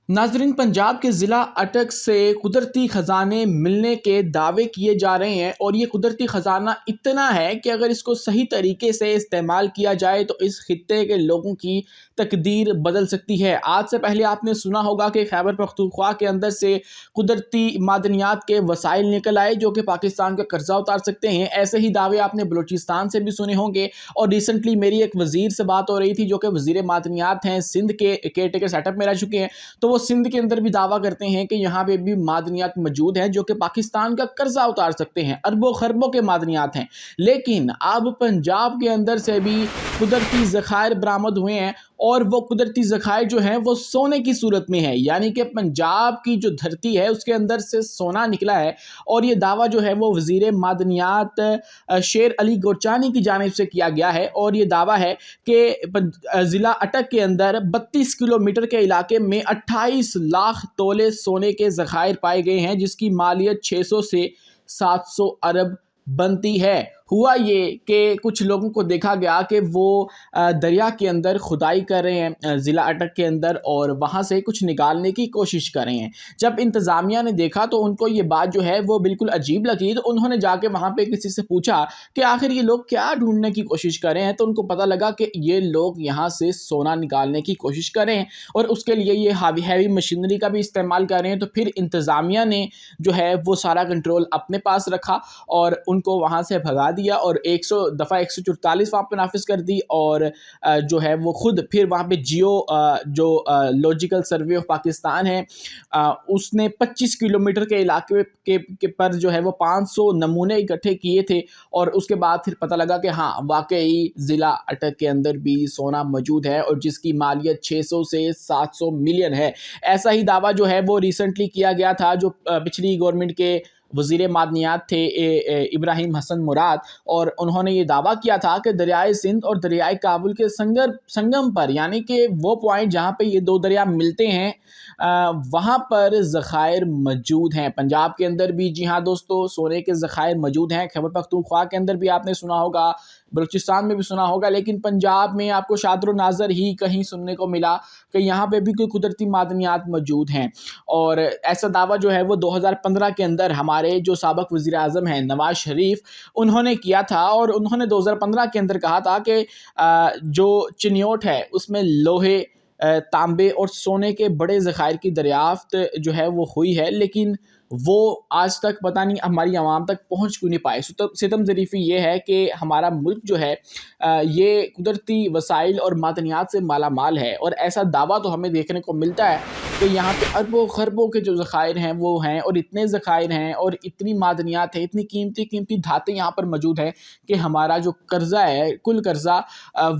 नाजरीन, पंजाब के ज़िला अटक से कुदरती ख़जाने मिलने के दावे किए जा रहे हैं और ये कुदरती ख़जाना इतना है कि अगर इसको सही तरीके से इस्तेमाल किया जाए तो इस खित्ते के लोगों की तकदीर बदल सकती है। आज से पहले आपने सुना होगा कि खैबर पख्तूनख्वा के अंदर से कुदरती मादनियात के वसाइल निकल आए जो कि पाकिस्तान का कर्जा उतार सकते हैं। ऐसे ही दावे आपने बलूचिस्तान से भी सुने होंगे और रिसेंटली मेरी एक वज़ीर से बात हो रही थी जो कि वज़ीर मादनियात हैं, सिंध के केयर टेकर सेटअप में रह चुके हैं। तो वो सिंध के अंदर भी दावा करते हैं कि यहाँ पे भी मादनियात मौजूद हैं जो कि पाकिस्तान का कर्जा उतार सकते हैं। अरबों खरबों के मादनियात हैं, लेकिन अब पंजाब के अंदर से भी कुदरती ज़खायर बरामद हुए हैं और वो कुदरती ज़खायर जो हैं वो सोने की सूरत में है, यानी कि पंजाब की जो धरती है उसके अंदर से सोना निकला है। और ये दावा जो है वो वज़ीर मादनियात शेर अली गोरचानी की जानिब से किया गया है और ये दावा है कि ज़िला अटक के अंदर 32 किलोमीटर के इलाके में 28 लाख तोले सोने के ज़खायर पाए गए हैं जिसकी मालियत 600 से 700 अरब बनती है। हुआ ये कि कुछ लोगों को देखा गया कि वो दरिया के अंदर खुदाई कर रहे हैं ज़िला अटक के अंदर और वहाँ से कुछ निकालने की कोशिश कर रहे हैं। जब इंतज़ामिया ने देखा तो उनको ये बात जो है वो बिल्कुल अजीब लगी, तो उन्होंने जाके वहाँ पे किसी से पूछा कि आखिर ये लोग क्या ढूंढने की कोशिश कर रहे हैं। तो उनको पता लगा कि ये लोग यहाँ से सोना निकालने की कोशिश कर रहे हैं और उसके लिए ये हैवी मशीनरी का भी इस्तेमाल कर रहे हैं। तो फिर इंतज़ामिया ने जो है वो सारा कंट्रोल अपने पास रखा और उनको वहाँ से भगा दिया और 100 दफ़ा 144 वहाँ पर नाफिज कर दी और जो है वो खुद फिर वहाँ पे लॉजिकल सर्वे ऑफ पाकिस्तान है उसने 25 किलोमीटर के इलाके के पर जो है वो 500 नमूने इकट्ठे किए थे और उसके बाद फिर पता लगा कि हाँ वाकई ज़िला अटक के अंदर भी सोना मौजूद है और जिसकी मालियत 600 से 700 मिलियन है। ऐसा ही दावा जो है वो रिसेंटली किया गया था जो पिछली गवर्नमेंट के वज़ीर मादनियात थे इब्राहिम हसन मुराद, और उन्होंने ये दावा किया था कि दरियाए सिंध और दरियाए काबुल के संगम पर, यानी कि वो पॉइंट जहाँ पे ये दो दरिया मिलते हैं वहाँ पर ज़खायर मौजूद हैं। पंजाब के अंदर भी जी हाँ दोस्तों सोने के ज़खायर मौजूद हैं। खैबर पख्तूनख्वा के अंदर भी आपने सुना होगा, बलूचिस्तान में भी सुना होगा, लेकिन पंजाब में आपको शादर नाज़र ही कहीं सुनने को मिला कि यहाँ पे भी कोई कुदरती मादनियात मौजूद हैं। और ऐसा दावा जो है वो 2015 के अंदर हमारे जो साबिक़ वज़ीर आज़म हैं नवाज़ शरीफ, उन्होंने किया था और उन्होंने 2015 के अंदर कहा था कि जो चिन्योट है उसमें लोहे, तांबे और सोने के बड़े ज़खायर की दरियाफ्त जो है वो हुई है, लेकिन वो आज तक पता नहीं हमारी आवाम तक पहुंच क्यों नहीं पाए। सितम ज़रीफ़ी ये है कि हमारा मुल्क जो है ये कुदरती वसाइल और मादनियात से माला माल है और ऐसा दावा तो हमें देखने को मिलता है कि यहाँ पे अरबों खरबों के जो ज़खायर हैं वो हैं और इतने ज़खायर हैं और इतनी मादनियात है, इतनी कीमती धातें यहाँ पर मौजूद हैं कि हमारा जो कर्ज़ा है, कुल कर्ज़ा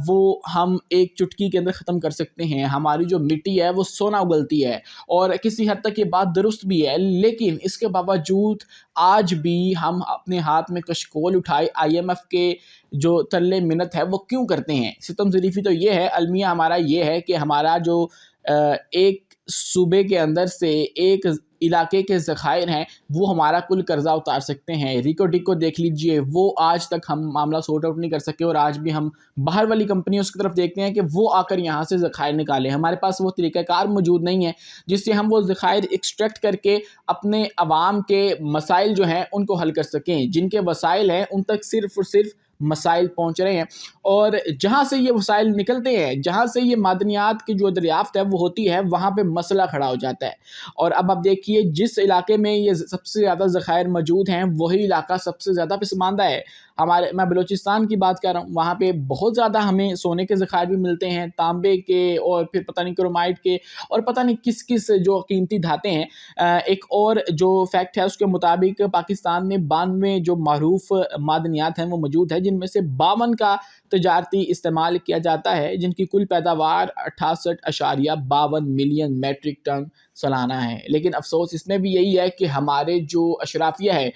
वो हम एक चुटकी के अंदर ख़त्म कर सकते हैं। हमारी जो मिट्टी है वो सोना उगलती है और किसी हद तक ये बात दुरुस्त भी है, लेकिन इसके बावजूद आज भी हम अपने हाथ में कशकोल उठाए IMF के जो तल्ले मिन्नत है वो क्यों करते हैं। सितम ज़रीफ़ी तो ये है, अलमिया हमारा ये है कि हमारा जो एक सूबे के अंदर से एक इलाके के ज़खायर हैं वो हमारा कुल कर्जा उतार सकते हैं। रिको टिको देख लीजिए, वो आज तक हम मामला सॉर्ट आउट नहीं कर सके और आज भी हम बाहर वाली कंपनियों की तरफ देखते हैं कि वो आकर यहाँ से ज़खायर निकालें। हमारे पास वो तरीक़ाकार मौजूद नहीं है जिससे हम वो ज़खायर एक्सट्रैक्ट करके अपने अवाम के मसाइल जो हैं उनको हल कर सकें। जिनके वसाइल हैं उन तक सिर्फ़ और सिर्फ मसाइल पहुँच रहे हैं और जहाँ से ये वसाइल निकलते हैं, जहाँ से ये मादनियात की जो दरियाफ्त है वो होती है, वहाँ पे मसला खड़ा हो जाता है। और अब आप देखिए जिस इलाके में ये सबसे ज़्यादा ज़खायर मौजूद हैं वही इलाका सबसे ज़्यादा पसमानदा है। मैं बलूचिस्तान की बात कर रहा हूँ, वहाँ पे बहुत ज़्यादा हमें सोने के ज़खायर भी मिलते हैं, तांबे के और फिर पता नहीं क्रोमाइट के और पता नहीं किस किस जो कीमती धातें हैं। एक और जो फैक्ट है उसके मुताबिक पाकिस्तान में 92 जो मरूफ मादनियात हैं वो मौजूद है, जिनमें से 52 का तजारती इस्तेमाल किया जाता है, जिनकी कुल पैदावार 68.52 मिलियन मेट्रिक टन सालाना है। लेकिन अफसोस इसमें भी यही है कि हमारे जो अशराफिया है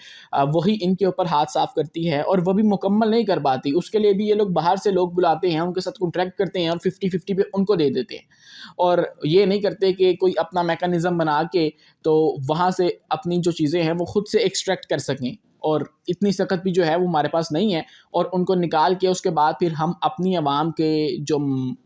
वही इनके ऊपर हाथ साफ़ करती है और वो भी मुकम्मल नहीं कर पाती। उसके लिए भी ये लोग बाहर से लोग बुलाते हैं, उनके साथ कॉन्ट्रैक्ट करते हैं और 50-50 पे उनको दे देते हैं और ये नहीं करते कि कोई अपना मैकेनिज़्म बना के तो वहाँ से अपनी जो चीज़ें हैं वो खुद से एक्सट्रैक्ट कर सकें। اور اتنی سخت بھی جو ہے وہ ہمارے پاس نہیں ہے، اور ان کو نکال کے اس کے بعد پھر ہم اپنی عوام کے جو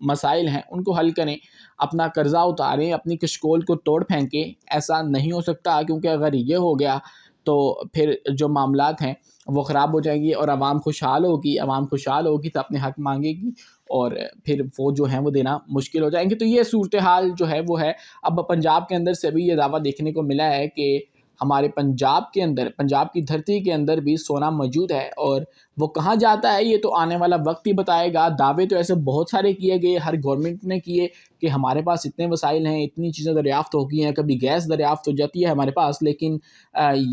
مسائل ہیں ان کو حل کریں، اپنا قرضہ اتاریں، اپنی کشکول کو توڑ پھینکیں۔ ایسا نہیں ہو سکتا، کیونکہ اگر یہ ہو گیا تو پھر جو معاملات ہیں وہ خراب ہو جائیں گی اور عوام خوشحال ہوگی، عوام خوشحال ہوگی تو اپنے حق مانگے گی، اور پھر وہ جو ہیں وہ دینا مشکل ہو جائیں گے۔ تو یہ صورتحال جو ہے وہ ہے۔ اب پنجاب کے اندر سے بھی یہ دعویٰ دیکھنے کو ملا ہے کہ ہمارے پنجاب کے اندر، پنجاب کی دھرتی کے اندر بھی سونا موجود ہے، اور وہ کہاں جاتا ہے یہ تو آنے والا وقت ہی بتائے گا۔ دعوے تو ایسے بہت سارے کیے گئے، ہر گورنمنٹ نے کیے کہ ہمارے پاس اتنے وسائل ہیں، اتنی چیزیں دریافت ہو گئی ہیں، کبھی گیس دریافت ہو جاتی ہے ہمارے پاس، لیکن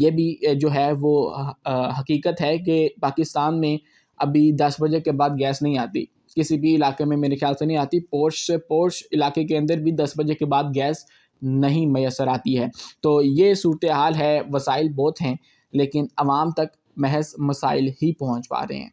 یہ بھی جو ہے وہ حقیقت ہے کہ پاکستان میں ابھی 10 بجے کے بعد گیس نہیں آتی، کسی بھی علاقے میں میرے خیال سے نہیں آتی۔ پورش سے پورش علاقے کے اندر بھی 10 بجے کے بعد گیس نہیں میسر آتی ہے۔ تو یہ صورتحال ہے، وسائل بہت ہیں لیکن عوام تک محض مسائل ہی پہنچ پا رہے ہیں۔